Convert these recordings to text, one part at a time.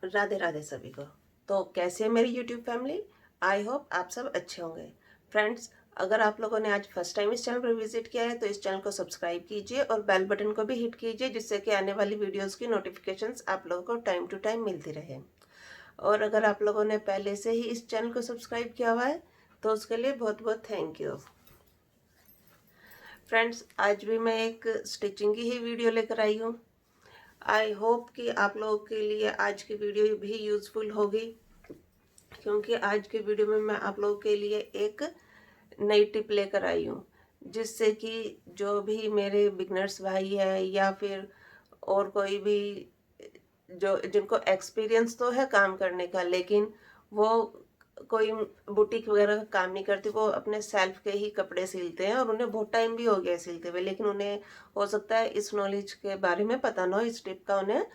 राधे राधे सभी को। तो कैसे है मेरी यूट्यूब फैमिली? आई होप आप सब अच्छे होंगे। फ्रेंड्स, अगर आप लोगों ने आज फर्स्ट टाइम इस चैनल पर विजिट किया है तो इस चैनल को सब्सक्राइब कीजिए और बेल बटन को भी हिट कीजिए, जिससे कि आने वाली वीडियोस की नोटिफिकेशंस आप लोगों को टाइम टू टाइम मिलती रहे। और अगर आप लोगों ने पहले से ही इस चैनल को सब्सक्राइब किया हुआ है तो उसके लिए बहुत बहुत थैंक यू। फ्रेंड्स, आज भी मैं एक स्टिचिंग की ही वीडियो लेकर आई हूँ। आई होप कि आप लोगों के लिए आज की वीडियो भी यूज़फुल होगी, क्योंकि आज की वीडियो में मैं आप लोगों के लिए एक नई टिप लेकर आई हूँ, जिससे कि जो भी मेरे बिगनर्स भाई है या फिर और कोई भी जो जिनको एक्सपीरियंस तो है काम करने का, लेकिन वो कोई बुटीक वगैरह का काम नहीं करते, वो अपने सेल्फ के ही कपड़े सिलते हैं और उन्हें बहुत टाइम भी हो गया सिलते हुए, लेकिन उन्हें हो सकता है इस नॉलेज के बारे में पता ना हो, इस टिप का उन्हें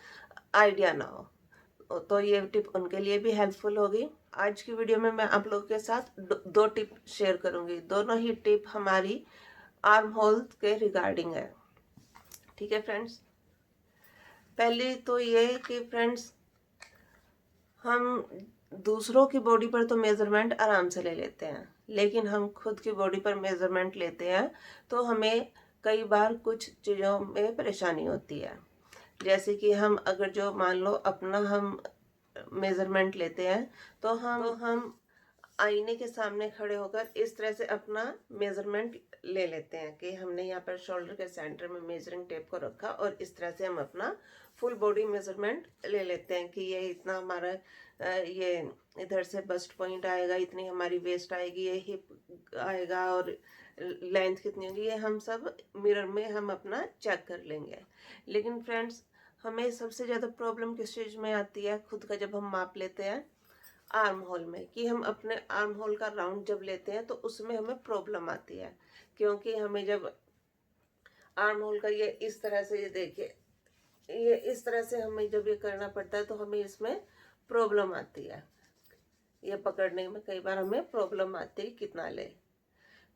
आइडिया ना हो, तो ये टिप उनके लिए भी हेल्पफुल होगी। आज की वीडियो में मैं आप लोगों के साथ दो टिप शेयर करूंगी। दोनों ही टिप हमारी आर्म होल के रिगार्डिंग है। ठीक है फ्रेंड्स, पहले तो ये कि फ्रेंड्स, हम दूसरों की बॉडी पर तो मेजरमेंट आराम से ले लेते हैं, लेकिन हम खुद की बॉडी पर मेजरमेंट लेते हैं तो हमें कई बार कुछ चीज़ों में परेशानी होती है। जैसे कि हम अगर जो मान लो अपना हम मेजरमेंट लेते हैं तो हम आईने के सामने खड़े होकर इस तरह से अपना मेजरमेंट ले लेते हैं कि हमने यहाँ पर शोल्डर के सेंटर में मेजरिंग टेप को रखा और इस तरह से हम अपना फुल बॉडी मेजरमेंट ले लेते हैं कि ये इतना हमारा ये इधर से बस्ट पॉइंट आएगा, इतनी हमारी वेस्ट आएगी, ये हिप आएगा और लेंथ कितनी होगी, ये हम सब मिरर में हम अपना चेक कर लेंगे। लेकिन फ्रेंड्स, हमें सबसे ज़्यादा प्रॉब्लम किस चीज़ में आती है खुद का जब हम माप लेते हैं? आर्म होल में, कि हम अपने आर्म होल का राउंड जब लेते हैं तो उसमें हमें प्रॉब्लम आती है, क्योंकि हमें जब आर्म होल का ये इस तरह से, ये देखिए, ये इस तरह से हमें जब ये करना पड़ता है तो हमें इसमें प्रॉब्लम आती है। ये पकड़ने में कई बार हमें प्रॉब्लम आती है कितना ले।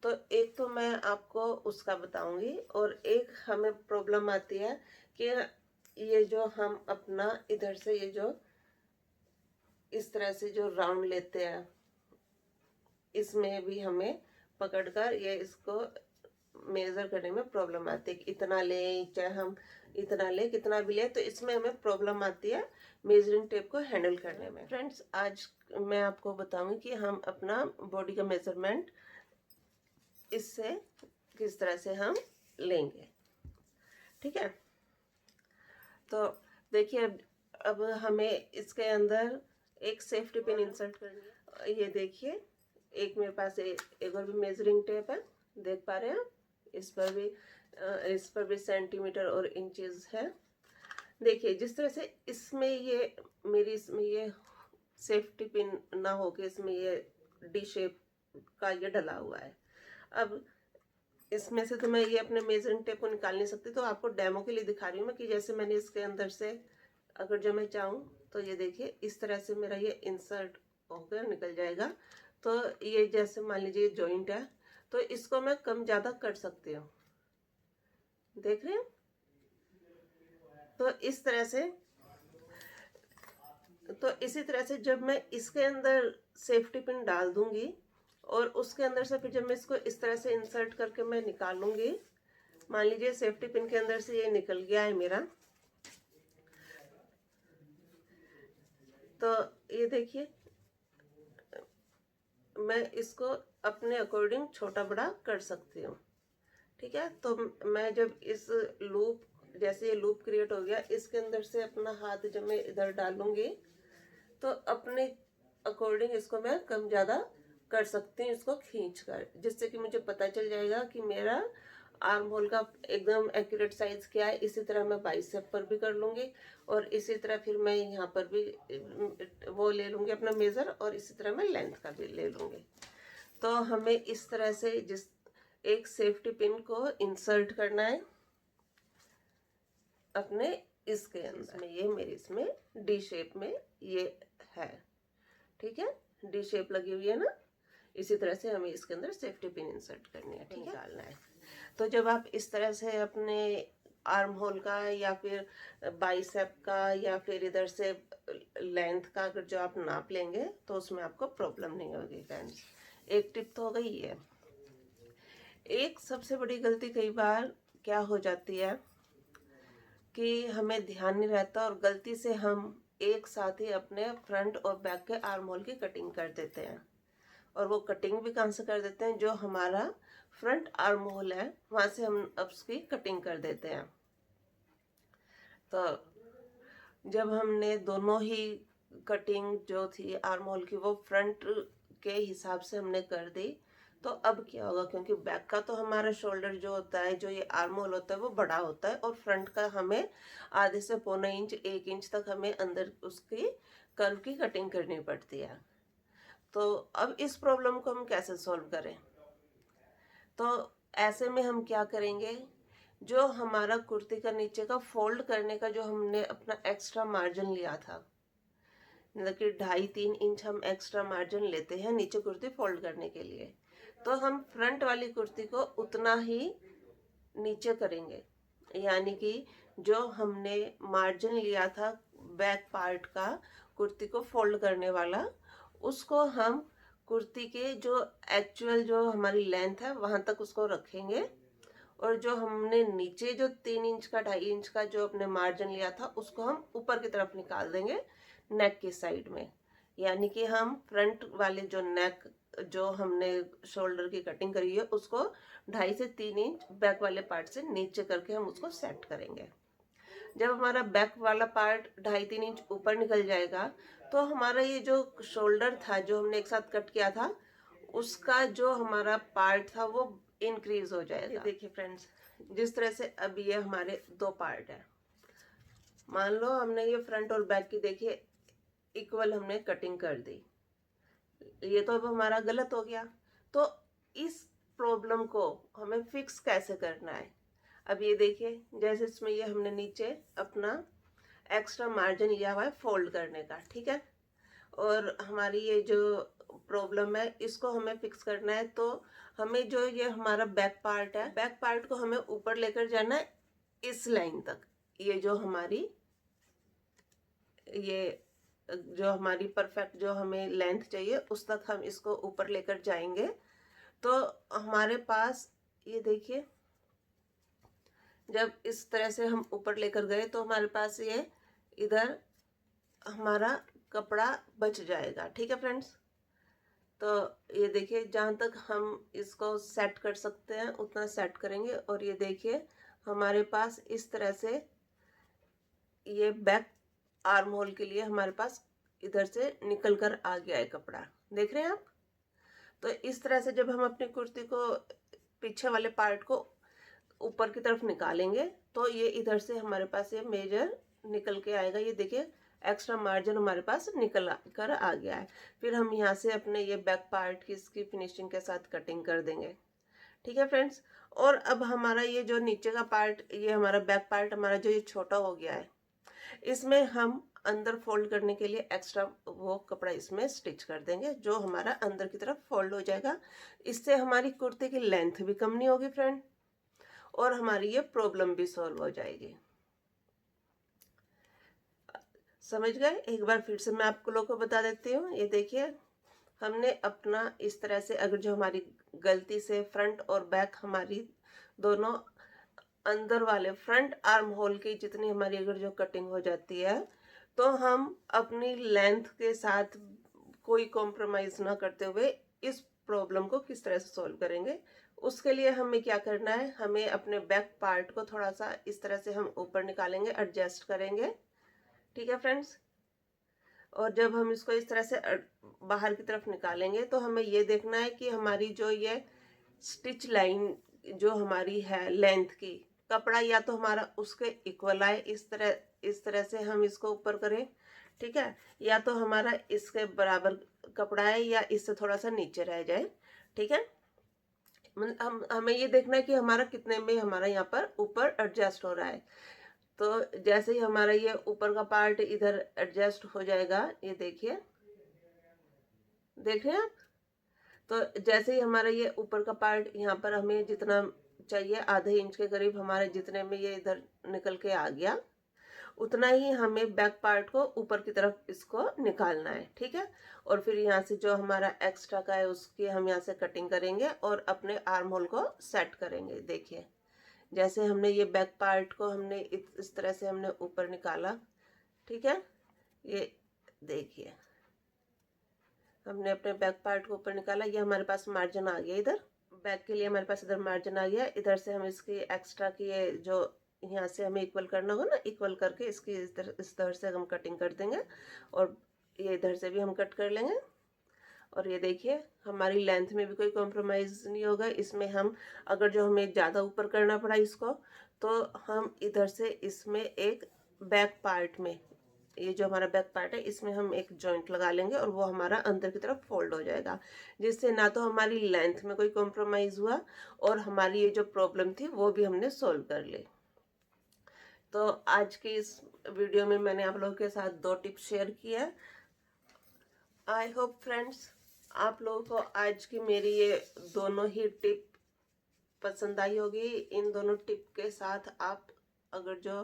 तो एक तो मैं आपको उसका बताऊंगी, और एक हमें प्रॉब्लम आती है कि ये जो हम अपना इधर से ये जो इस तरह से जो राउंड लेते हैं, इसमें भी हमें पकड़कर ये इसको मेजर करने में प्रॉब्लम आती है कि इतना ले, चाहे हम इतना ले, कितना भी ले, तो इसमें हमें प्रॉब्लम आती है मेजरिंग टेप को हैंडल करने में। फ्रेंड्स, आज मैं आपको बताऊंगी कि हम अपना बॉडी का मेजरमेंट इससे किस तरह से हम लेंगे। ठीक है, तो देखिए, अब हमें इसके अंदर एक सेफ्टी पिन इंसर्ट करनी है। ये देखिए, एक मेरे पास एक और भी मेजरिंग टेप है, देख पा रहे हैं आप? इस पर भी सेंटीमीटर और इंचेस है। देखिए, जिस तरह से इसमें ये मेरी इसमें ये सेफ्टी पिन ना होके इसमें ये डी शेप का ये डला हुआ है। अब इसमें से तो मैं ये अपने मेजरिंग टेप को निकाल नहीं सकती, तो आपको डेमो के लिए दिखा रही हूँ मैं कि जैसे मैंने इसके अंदर से अगर जो मैं चाहूँ तो ये देखिए इस तरह से मेरा ये इंसर्ट होकर निकल जाएगा। तो ये जैसे मान लीजिए जॉइंट है, तो इसको मैं कम ज़्यादा कर सकती हूँ। देख रहे हैं? तो इस तरह से, तो इसी तरह से जब मैं इसके अंदर सेफ्टी पिन डाल दूंगी और उसके अंदर से फिर जब मैं इसको इस तरह से इंसर्ट करके मैं निकालूंगी, मान लीजिए सेफ्टी पिन के अंदर से ये निकल गया है मेरा, तो ये देखिए मैं इसको अपने अकॉर्डिंग छोटा बड़ा कर सकती हूँ। ठीक है, तो मैं जब इस लूप, जैसे ये लूप क्रिएट हो गया, इसके अंदर से अपना हाथ जब मैं इधर डालूंगी तो अपने अकॉर्डिंग इसको मैं कम ज़्यादा कर सकती हूँ, इसको खींच कर, जिससे कि मुझे पता चल जाएगा कि मेरा आर्म होल का एकदम एक्यूरेट साइज क्या है। इसी तरह मैं बाइसेप पर भी कर लूँगी और इसी तरह फिर मैं यहाँ पर भी वो ले लूँगी अपना मेज़र, और इसी तरह मैं लेंथ का भी ले लूँगी। तो हमें इस तरह से जिस एक सेफ्टी पिन को इंसर्ट करना है अपने इसके अंदर में, ये मेरी इसमें डी शेप में ये है। ठीक है, डी शेप लगी हुई है ना, इसी तरह से हमें इसके अंदर सेफ्टी पिन इंसर्ट करनी है। ठीक है, निकालना है। तो जब आप इस तरह से अपने आर्म होल का या फिर बाइसेप का या फिर इधर से लेंथ का अगर जो आप नाप लेंगे तो उसमें आपको प्रॉब्लम नहीं होगी फ्रेंड्स। एक टिप तो हो गई है। एक सबसे बड़ी गलती कई बार क्या हो जाती है कि हमें ध्यान नहीं रहता और गलती से हम एक साथ ही अपने फ्रंट और बैक के आर्म होल की कटिंग कर देते हैं। और वो कटिंग भी कहाँ से कर देते हैं, जो हमारा फ्रंट आर्म होल है वहां से हम अब उसकी कटिंग कर देते हैं। तो जब हमने दोनों ही कटिंग जो थी आर्म होल की वो फ्रंट के हिसाब से हमने कर दी, तो अब क्या होगा, क्योंकि बैक का तो हमारा शोल्डर जो होता है, जो ये आर्म होल होता है वो बड़ा होता है और फ्रंट का हमें आधे से पौने इंच 1 इंच तक हमें अंदर उसकी कर्व की कटिंग करनी पड़ती है। तो अब इस प्रॉब्लम को हम कैसे सॉल्व करें, तो ऐसे में हम क्या करेंगे, जो हमारा कुर्ती का नीचे का फोल्ड करने का जो हमने अपना एक्स्ट्रा मार्जिन लिया था, मतलब कि 2.5-3 इंच हम एक्स्ट्रा मार्जिन लेते हैं नीचे कुर्ती फोल्ड करने के लिए, तो हम फ्रंट वाली कुर्ती को उतना ही नीचे करेंगे। यानी कि जो हमने मार्जिन लिया था बैक पार्ट का कुर्ती को फोल्ड करने वाला, उसको हम कुर्ती के जो एक्चुअल जो हमारी लेंथ है वहां तक उसको रखेंगे। और जो हमने नीचे जो 3 इंच का 2.5 इंच का जो अपने मार्जिन लिया था उसको हम ऊपर की तरफ निकाल देंगे नेक की साइड में। यानी कि हम फ्रंट वाले जो नेक जो हमने शोल्डर की कटिंग करी है उसको 2.5 से 3 इंच बैक वाले पार्ट से नीचे करके हम उसको सेट करेंगे। जब हमारा बैक वाला पार्ट 2.5-3 इंच ऊपर निकल जाएगा तो हमारा ये जो शोल्डर था जो हमने एक साथ कट किया था उसका जो हमारा पार्ट था वो इंक्रीज हो जाएगा। देखिए फ्रेंड्स, जिस तरह से अब ये हमारे दो पार्ट है, मान लो हमने ये फ्रंट और बैक की देखिए इक्वल हमने कटिंग कर दी, ये तो अब हमारा गलत हो गया। तो इस प्रॉब्लम को हमें फिक्स कैसे करना है, अब ये देखिए जैसे इसमें ये हमने नीचे अपना एक्स्ट्रा मार्जिन लिया हुआ है फोल्ड करने का, ठीक है, और हमारी ये जो प्रॉब्लम है इसको हमें फिक्स करना है। तो हमें जो ये हमारा बैक पार्ट है, बैक पार्ट को हमें ऊपर लेकर जाना है इस लाइन तक। ये जो हमारी ये जो हमारी परफेक्ट जो हमें लेंथ चाहिए उस तक हम इसको ऊपर लेकर जाएंगे। तो हमारे पास ये देखिए जब इस तरह से हम ऊपर लेकर गए तो हमारे पास ये इधर हमारा कपड़ा बच जाएगा, ठीक है फ्रेंड्स। तो ये देखिए जहाँ तक हम इसको सेट कर सकते हैं उतना सेट करेंगे। और ये देखिए हमारे पास इस तरह से ये बैक आर्म होल के लिए हमारे पास इधर से निकल कर आ गया है कपड़ा, देख रहे हैं आप। तो इस तरह से जब हम अपनी कुर्ती को पीछे वाले पार्ट को ऊपर की तरफ निकालेंगे तो ये इधर से हमारे पास ये मेजर निकल के आएगा। ये देखिए एक्स्ट्रा मार्जिन हमारे पास निकल कर आ गया है। फिर हम यहाँ से अपने ये बैक पार्ट की इसकी फिनिशिंग के साथ कटिंग कर देंगे, ठीक है फ्रेंड्स। और अब हमारा ये जो नीचे का पार्ट, ये हमारा बैक पार्ट हमारा जो ये छोटा हो गया है, इसमें हम अंदर फोल्ड करने के लिए एक्स्ट्रा वो कपड़ा इसमें स्टिच कर देंगे जो हमारा अंदर की तरफ फोल्ड हो जाएगा। इससे हमारी कुर्ती की लेंथ भी कम नहीं होगी फ्रेंड, और हमारी ये प्रॉब्लम भी सॉल्व हो जाएगी। समझ गए? एक बार फिर से मैं आपको लोगों को बता देती हूँ। ये देखिए हमने अपना इस तरह से, अगर जो हमारी गलती से फ्रंट और बैक हमारी दोनों अंदर वाले फ्रंट आर्म होल की जितनी हमारी अगर जो कटिंग हो जाती है तो हम अपनी लेंथ के साथ कोई कॉम्प्रोमाइज ना करते हुए इस प्रॉब्लम को किस तरह से सॉल्व करेंगे। उसके लिए हमें क्या करना है, हमें अपने बैक पार्ट को थोड़ा सा इस तरह से हम ऊपर निकालेंगे, एडजस्ट करेंगे, ठीक है फ्रेंड्स। और जब हम इसको इस तरह से बाहर की तरफ निकालेंगे तो हमें ये देखना है कि हमारी जो ये स्टिच लाइन जो हमारी है लेंथ की, कपड़ा या तो हमारा उसके इक्वल आए, इस तरह से हम इसको ऊपर करें, ठीक है, या तो हमारा इसके बराबर कपड़ा है या इससे थोड़ा सा नीचे रह जाए, ठीक है। हम हमें ये देखना है कि हमारा कितने में हमारा यहाँ पर ऊपर एडजस्ट हो रहा है। तो जैसे ही हमारा ये ऊपर का पार्ट इधर एडजस्ट हो जाएगा, ये देखिए, देख रहे हैं आप। तो जैसे ही हमारा ये ऊपर का पार्ट यहाँ पर हमें जितना चाहिए, आधे इंच के करीब हमारे जितने में ये इधर निकल के आ गया, उतना ही हमें बैक पार्ट को ऊपर की तरफ इसको निकालना है, ठीक है। और फिर यहाँ से जो हमारा एक्स्ट्रा का है उसकी हम यहाँ से कटिंग करेंगे और अपने आर्म होल को सेट करेंगे। देखिए जैसे हमने ये बैक पार्ट को हमने इस तरह से हमने ऊपर निकाला, ठीक है। ये देखिए हमने अपने बैक पार्ट को ऊपर निकाला, ये हमारे पास मार्जिन आ गया, इधर बैक के लिए हमारे पास इधर मार्जिन आ गया। इधर से हम इसकी एक्स्ट्रा की ये जो यहाँ से हमें इक्वल करना होगा ना, इक्वल करके इसकी इस तरह से हम कटिंग कर देंगे और ये इधर से भी हम कट कर लेंगे। और ये देखिए हमारी लेंथ में भी कोई कॉम्प्रोमाइज़ नहीं होगा इसमें। हम अगर जो हमें ज़्यादा ऊपर करना पड़ा इसको, तो हम इधर से इसमें एक बैक पार्ट में, ये जो हमारा बैक पार्ट है इसमें हम एक जॉइंट लगा लेंगे और वो हमारा अंदर की तरफ फोल्ड हो जाएगा, जिससे ना तो हमारी लेंथ में कोई कॉम्प्रोमाइज़ हुआ और हमारी ये जो प्रॉब्लम थी वो भी हमने सॉल्व कर ली। तो आज की इस वीडियो में मैंने आप लोगों के साथ 2 टिप्स शेयर किया है। आई होप फ्रेंड्स आप लोगों को आज की मेरी ये दोनों ही टिप पसंद आई होगी। इन दोनों टिप के साथ आप अगर जो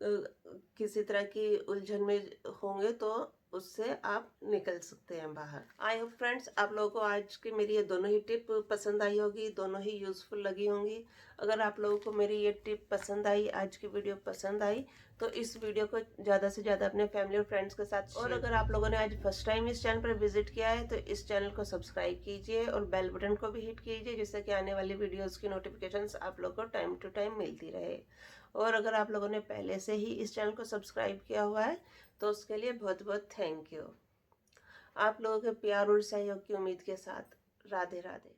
किसी तरह की उलझन में होंगे तो उससे आप निकल सकते हैं बाहर। आई होप फ्रेंड्स आप लोगों को आज की मेरी ये दोनों ही टिप पसंद आई होगी, दोनों ही यूज़फुल लगी होंगी। अगर आप लोगों को मेरी ये टिप पसंद आई, आज की वीडियो पसंद आई, तो इस वीडियो को ज़्यादा से ज़्यादा अपने फैमिली और फ्रेंड्स के साथ। और अगर आप लोगों ने आज फर्स्ट टाइम इस चैनल पर विजिट किया है तो इस चैनल को सब्सक्राइब कीजिए और बेल बटन को भी हिट कीजिए, जिससे कि आने वाली वीडियोज़ की नोटिफिकेशंस आप लोगों को टाइम टू टाइम मिलती रहे। और अगर आप लोगों ने पहले से ही इस चैनल को सब्सक्राइब किया हुआ है तो उसके लिए बहुत बहुत थैंक यू। आप लोगों के प्यार और सहयोग की उम्मीद के साथ राधे राधे।